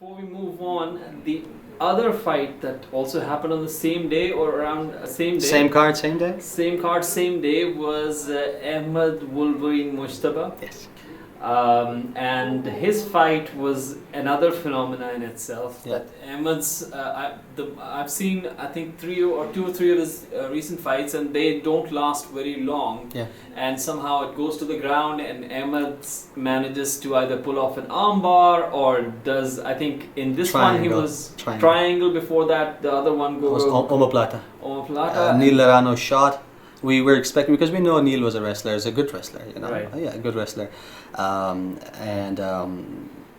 Before we move on, the other fight that also happened on the same day or around same day. Same card, same day? Same card, same day was Ahmed Wolverine Mujtaba. Yes. And his fight was another phenomena in itself. Yeah. That Ahmed's, I've seen I think two or three of his recent fights, and they don't last very long. Yeah. And somehow it goes to the ground, and Ahmed manages to either pull off an armbar or does. I think in this one he was triangle. Before that, the other one was omoplata. Omoplata. Neil Lerano shot. We were expecting, because we know Neil was a wrestler, is a good wrestler, you know. Right. Yeah, a good wrestler.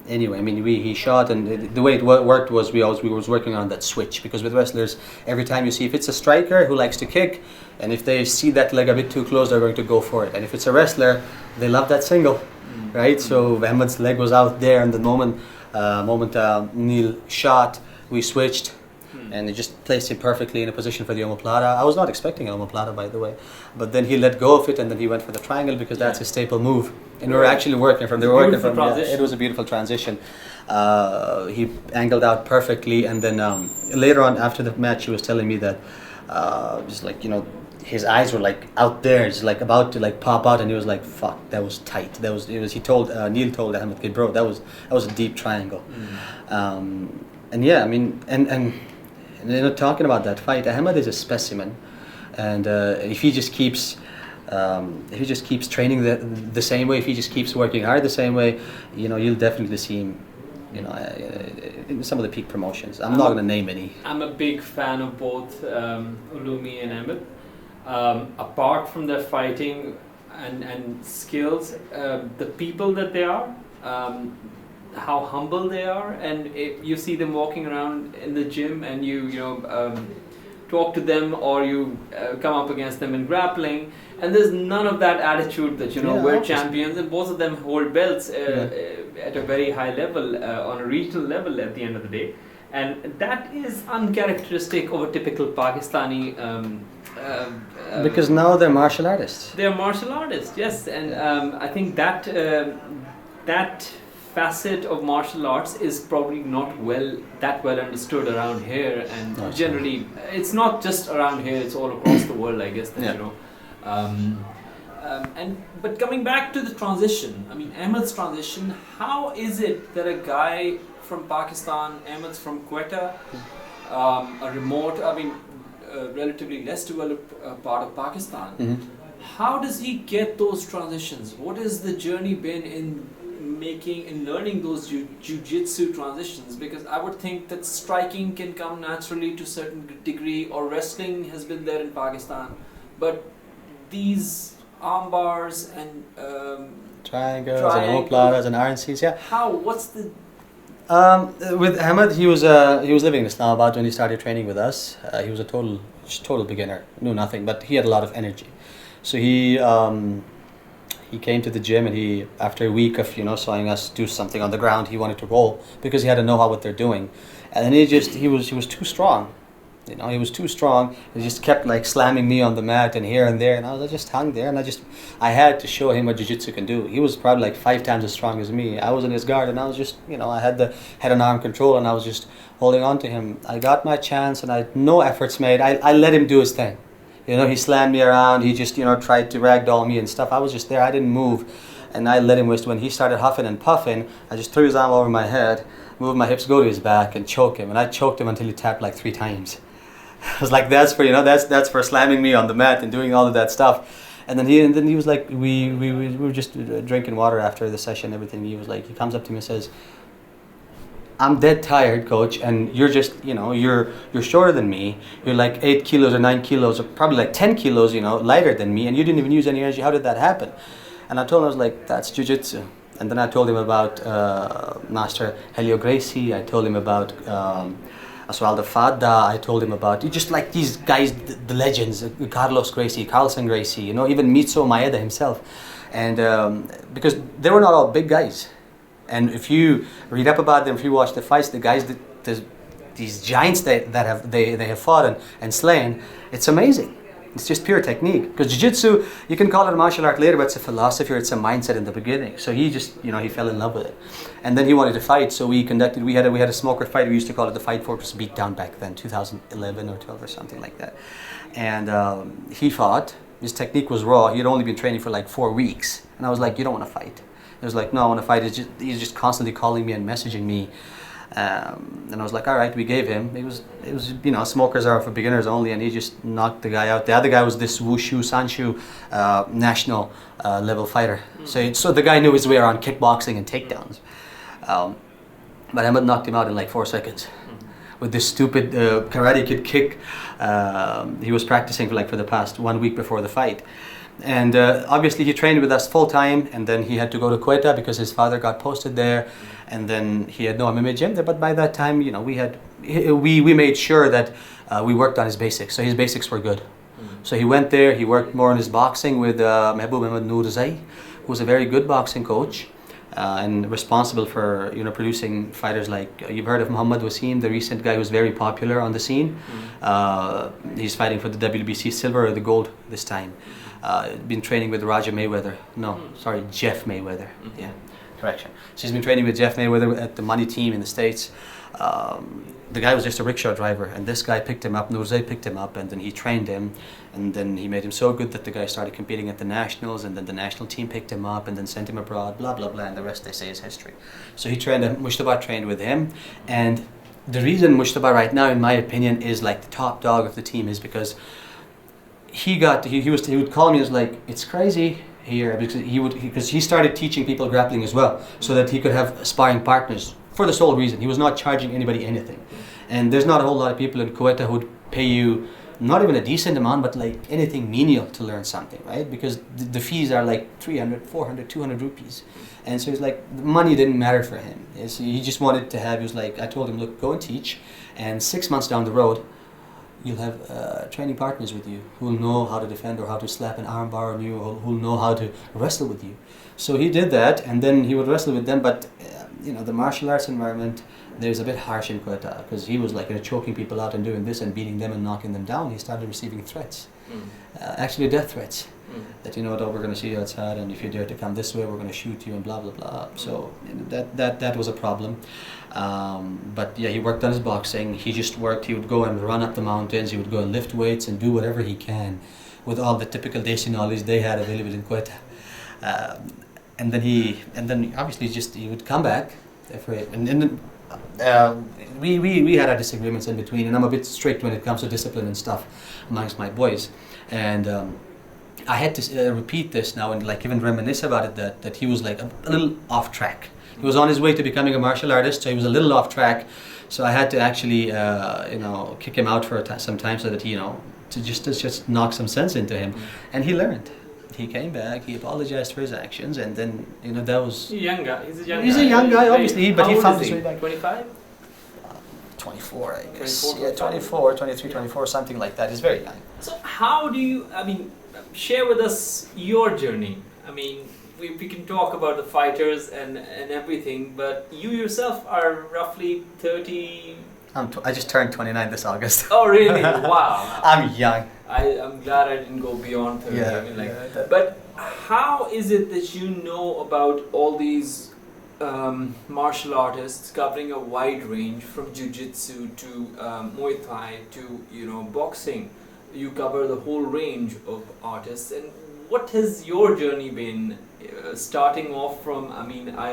Anyway, I mean, he shot, and the way it worked was we was working on that switch, because with wrestlers, every time you see, if it's a striker who likes to kick, and if they see that leg a bit too close, they're going to go for it. And if it's a wrestler, they love that single, right? So Ahmed's leg was out there, and the moment Neil shot, we switched. And he just placed him perfectly in a position for the omoplata. I was not expecting an omoplata, by the way. But then he let go of it, and then he went for the triangle, because that's his staple move. And we were actually working from... it was a beautiful transition. He angled out perfectly, and then later on, after the match, he was telling me that just like, you know, his eyes were like out there, just like about to like pop out, and he was like, "Fuck, that was tight." He told Neil told Ahmed, "Bro, that was a deep triangle." And yeah, I mean, and you know, talking about that fight, Ahmed is a specimen, and if he just keeps training the same way, if he just keeps working hard the same way, you know, you'll definitely see him, you know, in some of the peak promotions. I'm not going to name any. I'm a big fan of both Ulumi and Ahmed. Apart from their fighting and skills, the people that they are. How humble they are, and you see them walking around in the gym, and you talk to them, or you come up against them in grappling, and there's none of that attitude that we're champions, and both of them hold belts at a very high level, on a regional level at the end of the day, and that is uncharacteristic of a typical Pakistani. Because now they're martial artists. They're martial artists, yes, and I think that facet of martial arts is probably not that well understood around here, and generally it's not just around here, it's all across the world, I guess, that, but coming back to the transition, I mean, Ahmed's transition, how is it that a guy from Pakistan, Ahmed's from Quetta, a remote, I mean, relatively less developed part of Pakistan, how does he get those transitions? What has the journey been in learning those jiu-jitsu transitions? Because I would think that striking can come naturally to a certain degree, or wrestling has been there in Pakistan, but these arm bars and triangles and omoplatas and RNCs, what's the with Ahmed, he was living in Islamabad when he started training with us. He was a total beginner, knew nothing, but he had a lot of energy. So he came to the gym, and after a week of seeing us do something on the ground, he wanted to roll, because he had to know what they're doing. And then he was too strong. He was too strong. He just kept like slamming me on the mat and here and there, and I just hung there, and I had to show him what jiu-jitsu can do. He was probably like 5 times as strong as me. I was in his guard, and I was just, I had an arm control, and I was just holding on to him. I got my chance, and I no efforts made. I let him do his thing. He slammed me around. He just, tried to ragdoll me and stuff. I was just there. I didn't move, and I let him waste. When he started huffing and puffing, I just threw his arm over my head, moved my hips, go to his back, and choke him. And I choked him until he tapped like 3 times. I was like, that's for slamming me on the mat and doing all of that stuff. And then he was like, we were just drinking water after the session and everything. He was like, he comes up to me and says, "I'm dead tired, coach, and you're just, you're shorter than me. You're like 8 kilos or 9 kilos, or probably like 10 kilos, lighter than me, and you didn't even use any energy. How did that happen?" And I told him, I was like, "That's jiu-jitsu." And then I told him about Master Helio Gracie. I told him about Osvaldo Fada. I told him about just like these guys, the legends, Carlos Gracie, Carlson Gracie, even Mitsuo Maeda himself. And because they were not all big guys. And if you read up about them, if you watch the fights, the guys, these giants that they have fought and slain, it's amazing. It's just pure technique. Because jiu-jitsu, you can call it a martial art later, but it's a philosophy or it's a mindset in the beginning. So he just, he fell in love with it. And then he wanted to fight, so we had a smoker fight. We used to call it the Fight Fortress beatdown back then, 2011 or 12 or something like that. And he fought. His technique was raw. He had only been training for like 4 weeks. And I was like, you don't want to fight. He was like, no, I want to fight. He's just constantly calling me and messaging me. And I was like, all right, we gave him. It was smokers are for beginners only, and he just knocked the guy out. The other guy was this Wushu Sanshu national level fighter. So the guy knew his way around kickboxing and takedowns. But Ahmed knocked him out in like 4 seconds with this stupid Karate Kid kick. He was practicing for the past 1 week before the fight. And obviously he trained with us full time, and then he had to go to Quetta because his father got posted there, and then he had no MMA gym there. But by that time, we made sure that we worked on his basics, so his basics were good. So he went there, he worked more on his boxing with Mahmoud Nourzai, who was a very good boxing coach and responsible for producing fighters like you've heard of Muhammad Wasim, the recent guy who's very popular on the scene. He's fighting for the WBC silver or the gold this time. Been training with Jeff Mayweather. Yeah, correction. She's been training with Jeff Mayweather at the money team in the States. The guy was just a rickshaw driver, and this guy picked him up, Nourzai picked him up, and then he trained him, and then he made him so good that the guy started competing at the nationals, and then the national team picked him up and then sent him abroad, blah, blah, blah, and the rest they say is history. So Mujtaba trained with him, and the reason Mujtaba right now, in my opinion, is like the top dog of the team is because he would call me as like, it's crazy here, because he started teaching people grappling as well, so that he could have sparring partners for the sole reason. He was not charging anybody anything. And there's not a whole lot of people in Quetta who'd pay you not even a decent amount, but like anything menial to learn something, right? Because the fees are like 300, 400, 200 rupees. And so it's like, the money didn't matter for him. He just wanted to have, I told him, look, go and teach, and 6 months down the road, you'll have training partners with you who will know how to defend or how to slap an arm bar on you, or who will know how to wrestle with you. So he did that, and then he would wrestle with them, but the martial arts environment, there's a bit harsh in Quetta, because he was like choking people out and doing this and beating them and knocking them down. He started receiving threats, actually death threats, that we're going to see you outside, and if you dare to come this way, we're going to shoot you, and blah blah blah. So that was a problem. But yeah, he worked on his boxing. He just worked. He would go and run up the mountains. He would go and lift weights and do whatever he can, with all the typical Desi knowledge they had available in Quetta. And then obviously he would come back, and then we had our disagreements in between, and I'm a bit strict when it comes to discipline and stuff amongst my boys, and I had to repeat this now and even reminisce about it, that he was like a little off track. He was on his way to becoming a martial artist, so he was a little off track. So I had to actually kick him out for some time, so that to just knock some sense into him, and he learned. He came back, he apologized for his actions, and then that was... He's a young guy. He's a young guy, obviously, but he found his way back. 25? 24, I guess. 24, yeah, 24, 23, 24, something like that. He's very young. So how do you, share with us your journey. We can talk about the fighters and everything, but you yourself are roughly 30... I just turned 29 this August. Oh really? Wow. I'm young. I'm glad I didn't go beyond 30. Yeah, but how is it that you know about all these martial artists covering a wide range, from jiu-jitsu to Muay Thai to boxing? You cover the whole range of artists, and what has your journey been? Starting off from, I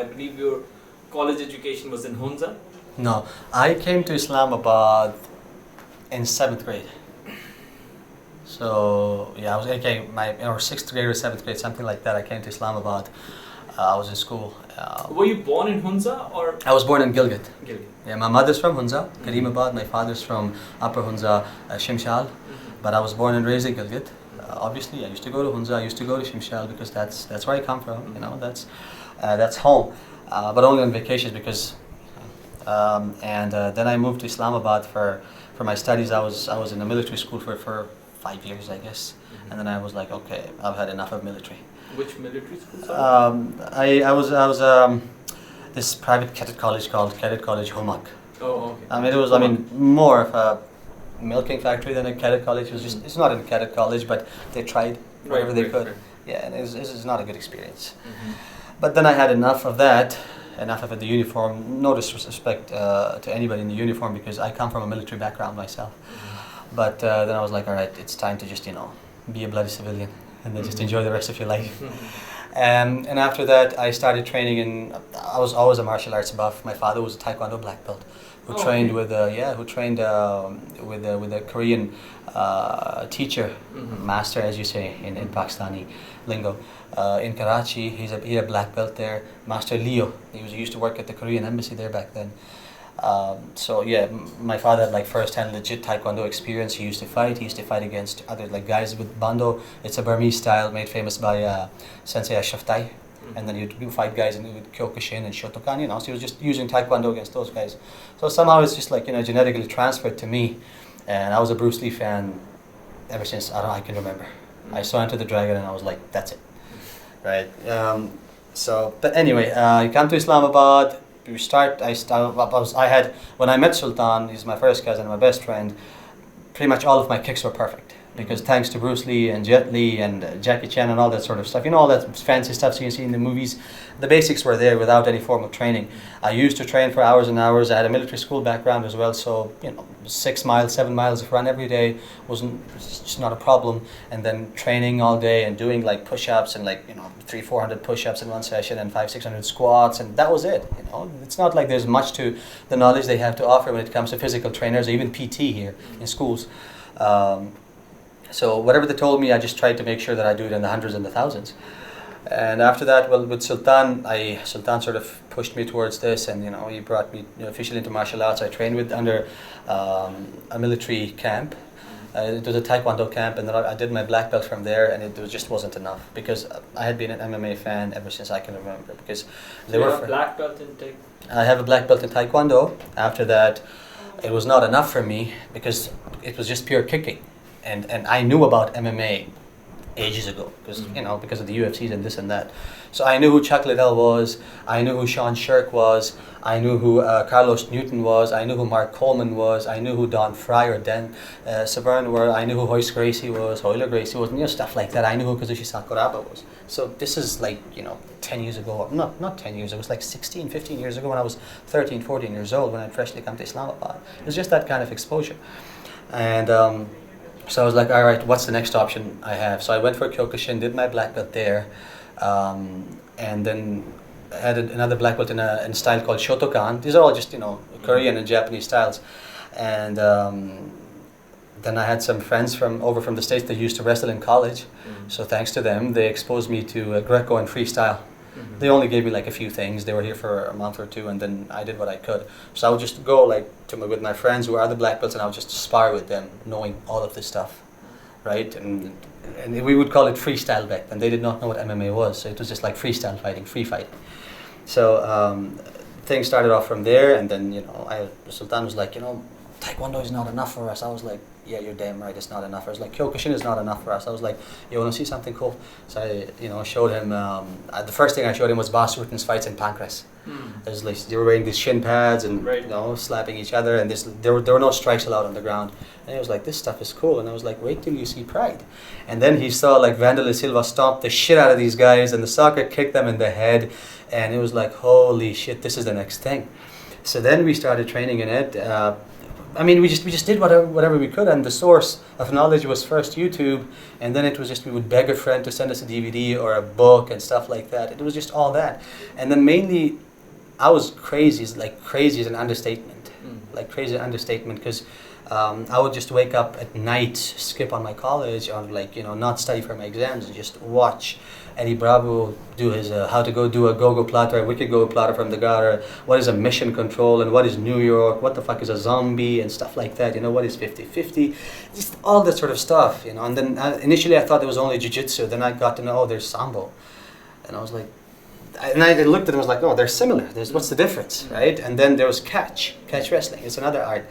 believe your college education was in Hunza? No, I came to Islamabad in 7th grade. So yeah, I was my 6th grade or 7th grade, something like that. I came to Islamabad. I was in school. Were you born in Hunza or? I was born in Gilgit. Gilgit. Yeah, my mother's from Hunza, Karimabad. My father's from Upper Hunza, Shimshal. But I was born and raised in Gilgit. Obviously, I used to go to Hunza. I used to go to Shimshal because that's where I come from. That's home. But only on vacations, because. Then I moved to Islamabad for my studies. I was in a military school for 5 years, I guess, and then I was like, okay, I've had enough of military. Which military school? Sorry? I was this private cadet college called Cadet College Homak. Oh, okay. It was more of a milking factory than a cadet college. It was just, it's not a cadet college, but they tried whatever they could. Yeah, and it's not a good experience. But then I had enough of that, enough of the uniform. No disrespect to anybody in the uniform, because I come from a military background myself. But then I was like, all right, it's time to just, be a bloody civilian and then just enjoy the rest of your life. And after that, I started training in. I was always a martial arts buff. My father was a Taekwondo black belt, who trained with a Korean teacher, master, as you say in Pakistani lingo, in Karachi. He had a black belt there, Master Leo. He used to work at the Korean embassy there back then. So yeah, my father had like first-hand legit Taekwondo experience. He used to fight. He used to fight against other like guys with Bando. It's a Burmese style made famous by Sensei Ashaftai. And then he'd fight guys with Kyokushin and Shotokan, So he was just using Taekwondo against those guys. So somehow it's just like, genetically transferred to me. And I was a Bruce Lee fan ever since I can remember. I saw Enter the Dragon and I was like, that's it. Right. But anyway, I come to Islamabad. When I met Sultan, he's my first cousin, my best friend, pretty much all of my kicks were perfect. Because thanks to Bruce Lee and Jet Li and Jackie Chan and all that sort of stuff, all that fancy stuff you see in the movies, the basics were there without any formal training. I used to train for hours and hours. I had a military school background as well, so 6 miles, 7 miles of run every day was just not a problem. And then training all day and doing like push-ups and 300-400 push-ups in one session and 500-600 squats, and that was it. It's not like there's much to the knowledge they have to offer when it comes to physical trainers or even PT here in schools. So whatever they told me, I just tried to make sure that I do it in the hundreds and the thousands. And after that, with Sultan, Sultan sort of pushed me towards this, and he brought me officially into martial arts. I trained under a military camp. It was a Taekwondo camp, and then I did my black belt from there, and it just wasn't enough, because I had been an MMA fan ever since I can remember. Because you have a black belt in Taekwondo? I have a black belt in Taekwondo. After that, it was not enough for me, because it was just pure kicking. And I knew about MMA ages ago, because because of the UFCs and this and that. So I knew who Chuck Liddell was. I knew who Sean Shirk was. I knew who Carlos Newton was. I knew who Mark Coleman was. I knew who Don Fry or Dan Severn were. I knew who Hoist Gracie was, Hoyler Gracie was, stuff like that. I knew who Kazushi Sakuraba was. So this is 10 years ago. Not 10 years. It was 16, 15 years ago when I was 13, 14 years old, when I'd freshly come to Islamabad. It was just that kind of exposure. And so I was like, all right, what's the next option I have? So I went for Kyokushin, did my black belt there, and then had another black belt in a style called Shotokan. These are all just, Korean and Japanese styles. And then I had some friends from the States that used to wrestle in college. So thanks to them, they exposed me to Greco and freestyle. They only gave me a few things. They were here for a month or two, and then I did what I could. So I would just go with my friends who are the black belts, and I would just spar with them, knowing all of this stuff, right? And we would call it freestyle back then. They did not know what MMA was, so it was just like freestyle fighting, free fighting. So things started off from there, and then Sultan was like, Taekwondo is not enough for us. I was like, yeah, you're damn right, it's not enough. I was like, Kyokushin is not enough for us. I was like, you want to see something cool? So I showed him, the first thing I showed him was Bas Rutten's fights in Pancras. They were wearing these shin pads and slapping each other, and there were no strikes allowed on the ground. And he was like, this stuff is cool. And I was like, wait till you see Pride. And then he saw Vandal Silva stomp the shit out of these guys, and the soccer kicked them in the head. And it was like, holy shit, this is the next thing. So then we started training in it. We just did whatever we could, and the source of knowledge was first YouTube, and then it was just we would beg a friend to send us a DVD or a book and stuff like that. It was just all that, and then mainly, I was crazy. Crazy is an understatement. Crazy understatement, because I would just wake up at night, skip on my college, or not study for my exams, and just watch Eddie Bravo do his how to go do a go-go platter, a wicked go-go platter from the gutter, what is a mission control, and what is New York, what the fuck is a zombie, and stuff like that, what is 50-50, just all that sort of stuff, and then initially I thought it was only jiu-jitsu, then I got to know, there's sambo, and I was like, and I looked at them, I was like, oh, they're similar. What's the difference, right? And then there was catch wrestling. It's another art.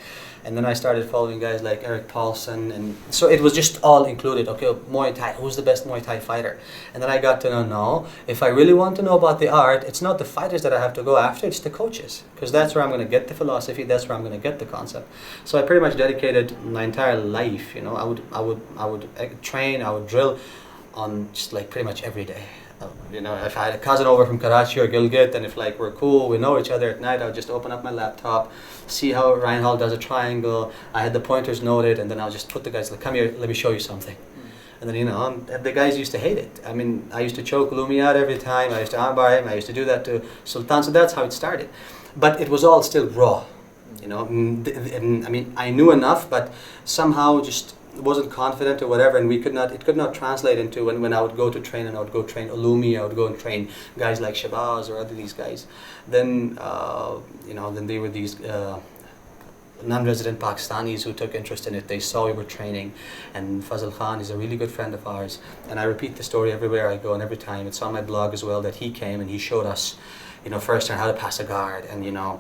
And then I started following guys like Eric Paulson, and so it was just all included. Okay, Muay Thai, who's the best Muay Thai fighter? And then I got to know, no, if I really want to know about the art, it's not the fighters that I have to go after, it's the coaches. Because that's where I'm going to get the philosophy, that's where I'm going to get the concept. So I pretty much dedicated my entire life, you know, I would train, I would drill on just like pretty much every day. You know, if I had a cousin over from Karachi or Gilgit, and if like we're cool, we know each other at night, I would just open up my laptop, see how Ryan Hall does a triangle. I had the pointers noted, and then I'll just put the guys like, come here, let me show you something. And then, you know, the guys used to hate it. I mean, I used to choke Lumi out every time. I used to armbar him. I used to do that to Sultan. So that's how it started. But it was all still raw. You know, and I mean, I knew enough, but somehow just wasn't confident or whatever, and it could not translate into when I would go to train, and I would go train Ulumi, I would go and train guys like Shabazz or these guys. Then you know, then they were these non-resident Pakistanis who took interest in it. They saw we were training, and Fazal Khan is a really good friend of ours, and I repeat the story everywhere I go, and every time it's on my blog as well, that he came and he showed us, you know, first how to pass a guard, and you know,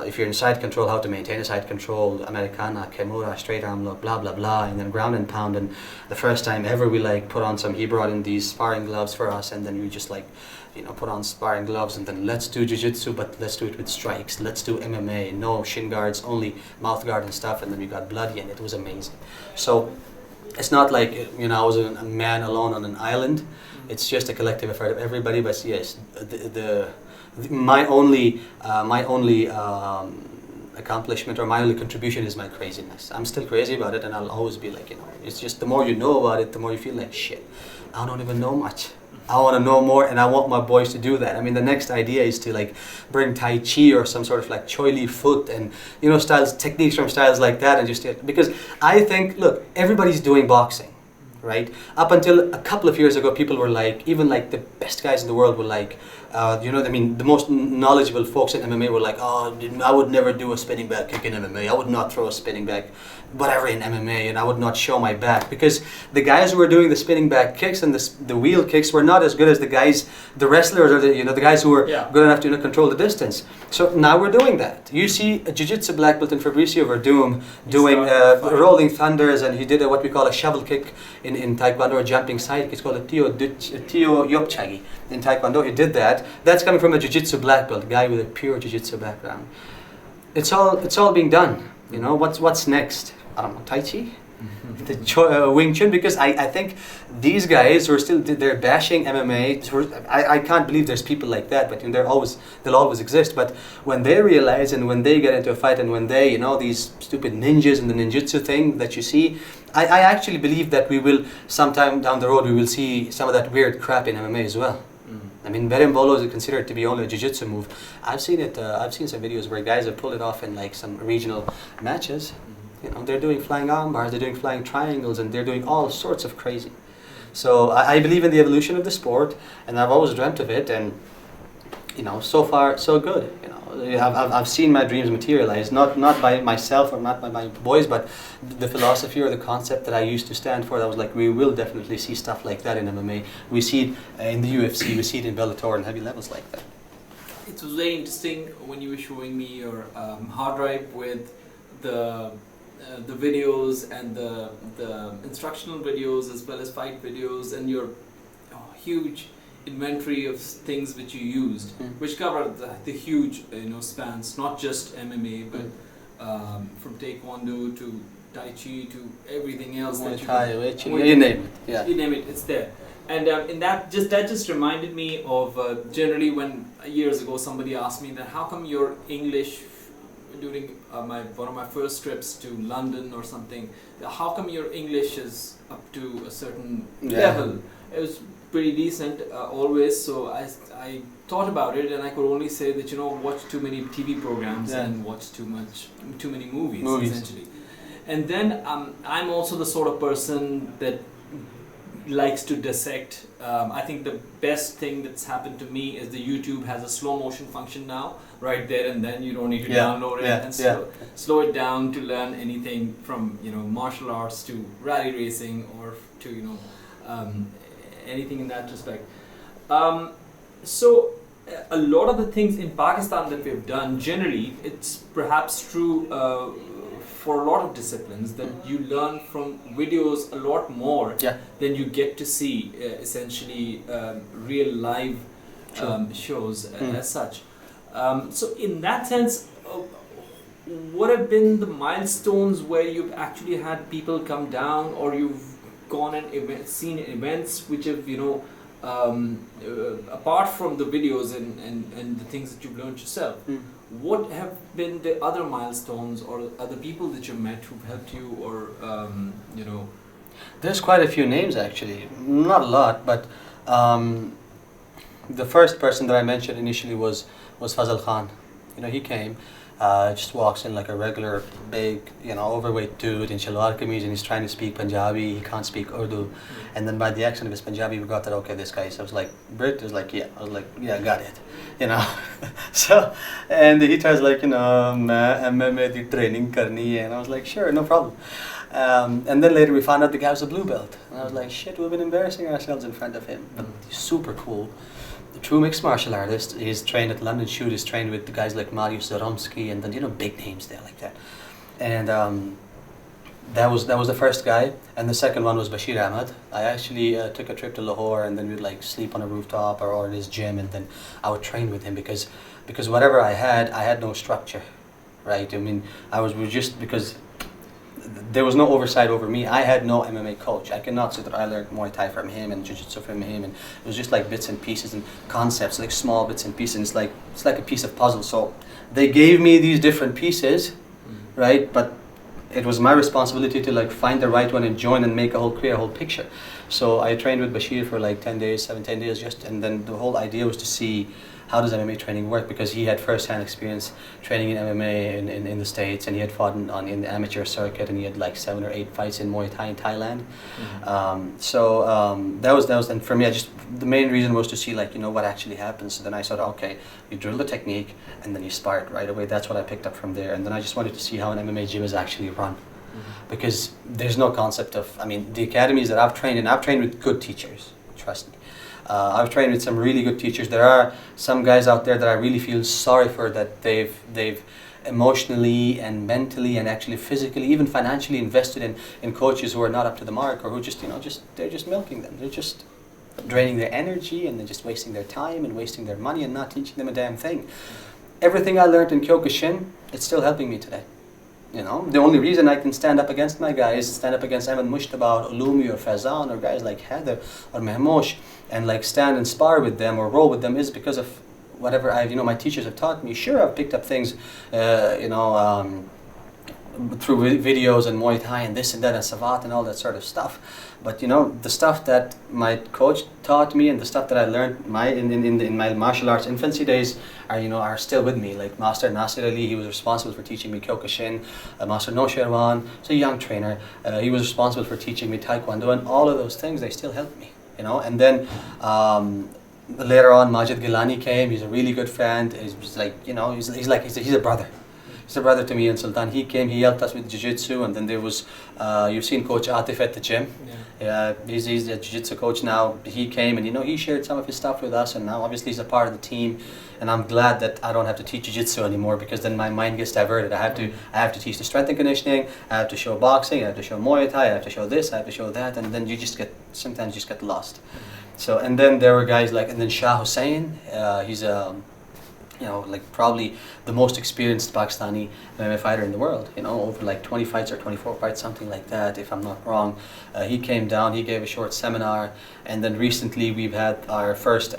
if you're in side control, how to maintain a side control, Americana, Kimura, straight arm lock, blah blah blah, and then ground and pound. And the first time ever we like put on he brought in these sparring gloves for us, and then we just like, you know, put on sparring gloves, and then let's do jiu-jitsu, but let's do it with strikes, let's do MMA, no shin guards, only mouth guard and stuff, and then we got bloody, and it was amazing. So it's not like, you know, I was a man alone on an island. It's just a collective effort of everybody. But yes, my only accomplishment or my only contribution is my craziness. I'm still crazy about it, and I'll always be like, you know, it's just the more you know about it, the more you feel like, shit, I don't even know much. I want to know more, and I want my boys to do that. I mean, the next idea is to like bring Tai Chi or some sort of like Choi Li foot, and you know, techniques from styles like that, and just because I think, look, everybody's doing boxing, right? Up until a couple of years ago, people were like, even like the best guys in the world were like, you know, I mean, the most knowledgeable folks in MMA were like, oh, I would never do a spinning back kick in MMA. I would not throw a spinning back, whatever, in MMA, and I would not show my back, because the guys who were doing the spinning back kicks and the wheel kicks were not as good as the guys, the wrestlers, or the, you know, the guys who were good enough to, you know, control the distance. So now we're doing that. You see a jiu-jitsu black belt in Fabricio Verdum doing rolling thunders, and he did what we call a shovel kick in Taekwondo, or jumping side kick. It's called a Tio Yopchagi in Taekwondo. He did that. That's coming from a jiu-jitsu black belt, a guy with a pure jiu-jitsu background. It's all being done. You know, what's next? I don't know, Tai Chi? Wing Chun, because I think these guys who are still, they're bashing MMA. I can't believe there's people like that, but you know, they'll always exist. But when they realize, and when they get into a fight, and when they, you know, these stupid ninjas and the ninjutsu thing that you see, I actually believe that we will, sometime down the road, we will see some of that weird crap in MMA as well. I mean, berimbolo is considered to be only a jiu-jitsu move. I've seen it. I've seen some videos where guys have pulled it off in like some regional matches. You know, they're doing flying arm bars, they're doing flying triangles, and they're doing all sorts of crazy. So I believe in the evolution of the sport, and I've always dreamt of it. And you know, so far so good. You know, I've seen my dreams materialize, not by myself or not by my boys, but the philosophy or the concept that I used to stand for. That was like, we will definitely see stuff like that in MMA. We see it in the UFC, we see it in Bellator and heavy levels like that. It was very interesting when you were showing me your hard drive with the videos and the instructional videos as well as fight videos, and your huge inventory of things which you used, which covered the huge, you know, spans, not just MMA, but from Taekwondo to Tai Chi to everything else that you name it. Yeah, you name it, it's there. And in that just reminded me of generally when years ago somebody asked me that how come your English during one of my first trips to London or something, how come your English is up to a certain level? It was pretty decent always, so I thought about it, and I could only say that, you know, watch too many TV programs and watch too many movies essentially. And then I'm also the sort of person that likes to dissect. I think the best thing that's happened to me is the YouTube has a slow motion function now, right there and then. You don't need to download it and slow it down to learn anything from, you know, martial arts to rally racing, or to, you know, anything in that respect. So a lot of the things in Pakistan that we've done, generally, it's perhaps true for a lot of disciplines that you learn from videos a lot more than you get to see essentially real live shows as such. So in that sense, what have been the milestones where you've actually had people come down, or you've gone and seen events which have, you know, apart from the videos and the things that you've learned yourself, what have been the other milestones or other people that you've met who've helped you, or you know? There's quite a few names actually, not a lot, but the first person that I mentioned initially was Fazal Khan. You know, he came, just walks in like a regular big, you know, overweight dude in shalwar kameez, and he's trying to speak Punjabi. He can't speak Urdu, and then by the accent of his Punjabi, we got that, okay, this guy. So I was like, Brit? He was like, yeah. I was like, yeah, got it. You know, so, and he tries like, you know, MMA di training karni hai, and I was like, sure, no problem. And then later we found out the guy was a blue belt, and I was like, shit, we've been embarrassing ourselves in front of him. But he's super cool. True mixed martial artist. He's trained at London Shoot. He's trained with the guys like Mariusz Zaromski, and then, you know, big names there like that. And that was the first guy, and the second one was Bashir Ahmed. I actually took a trip to Lahore, and then we'd like sleep on a rooftop or in his gym, and then I would train with him because whatever I had no structure, right? I mean, because there was no oversight over me. I had no MMA coach. I cannot say that I learned Muay Thai from him and Jiu-Jitsu from him, and it was just like bits and pieces and concepts, like small bits and pieces, and it's like a piece of puzzle. So they gave me these different pieces, right? But it was my responsibility to like find the right one and join and make clear a whole picture. So I trained with Bashir for like 10 days, 10 days, and then the whole idea was to see how does MMA training work, because he had first-hand experience training in MMA in the States, and he had fought in the amateur circuit, and he had like 7 or 8 fights in Muay Thai in Thailand. That was, and for me, the main reason was to see like, you know, what actually happens. So then I thought, okay, you drill the technique, and then you spar it right away. That's what I picked up from there, and then I just wanted to see how an MMA gym is actually run. Because there's no concept of, I mean, the academies that I've trained in, I've trained with good teachers, trust me. I've trained with some really good teachers. There are some guys out there that I really feel sorry for, that they've emotionally and mentally and actually physically, even financially invested in coaches who are not up to the mark, or who just, you know, they're just milking them. They're just draining their energy, and they're just wasting their time and wasting their money and not teaching them a damn thing. Everything I learned in Kyokushin, it's still helping me today. You know, the only reason I can stand up against my guys, stand up against Ahmed, Mujtaba, or Ulumi, or Fazan, or guys like Heather, or Mahmosh, and like stand and spar with them or roll with them, is because of whatever my teachers have taught me. Sure, I've picked up things, through videos and Muay Thai and this and that and Savat and all that sort of stuff. But you know, the stuff that my coach taught me and the stuff that I learned in my martial arts infancy days are still with me. Like Master Nasir Ali, he was responsible for teaching me Kyokushin. Master Nosherwan, he's a young trainer. He was responsible for teaching me Taekwondo, and all of those things, they still help me. You know, and then later on, Majid Gilani came. He's a really good friend. He's like, you know, he's a brother. He's a brother to me and Sultan. He came, he helped us with Jiu-Jitsu, and then there was, you've seen Coach Atif at the gym. Yeah, he's a Jiu-Jitsu coach now. He came and, you know, he shared some of his stuff with us, and now obviously he's a part of the team. And I'm glad that I don't have to teach Jiu-Jitsu anymore, because then my mind gets diverted. I have to teach the strength and conditioning, I have to show boxing, I have to show Muay Thai, I have to show this, I have to show that, and then sometimes you just get lost. So, and then there were guys like, and then Shah Hussain, he's like probably the most experienced Pakistani MMA fighter in the world, you know, over like 20 fights or 24 fights, something like that, if I'm not wrong. He came down, he gave a short seminar, and then recently we've had our first,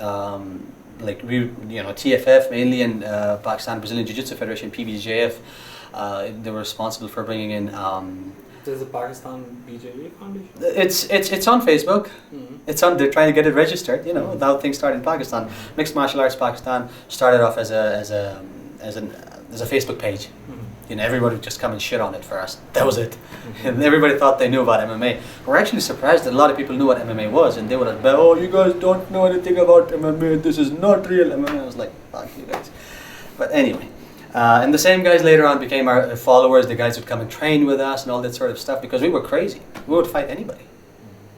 TFF, mainly in Pakistan Brazilian Jiu-Jitsu Federation, PBJF. They were responsible for bringing in... There's a Pakistan BJJ Foundation? It's on Facebook. Mm-hmm. They're trying to get it registered. You know, how things started in Pakistan. Mixed Martial Arts Pakistan started off as a Facebook page. Mm-hmm. You know, everybody would just come and shit on it for us. That was it. Mm-hmm. And everybody thought they knew about MMA. We're actually surprised that a lot of people knew what MMA was, and they would have been, oh, you guys don't know anything about MMA. This is not real MMA. I was like, fuck you guys. But anyway. And the same guys later on became our followers. The guys would come and train with us and all that sort of stuff, because we were crazy. We would fight anybody.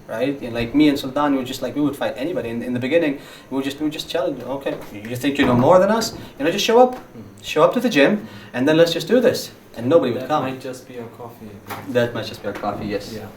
right? And like me and Sultan, we would fight anybody. In the beginning, we would just challenge. Okay, you think you know more than us? Just show up, show up to the gym, and then let's just do this. And nobody would come. That might just be our coffee. That might just be our coffee. Yes. Yeah.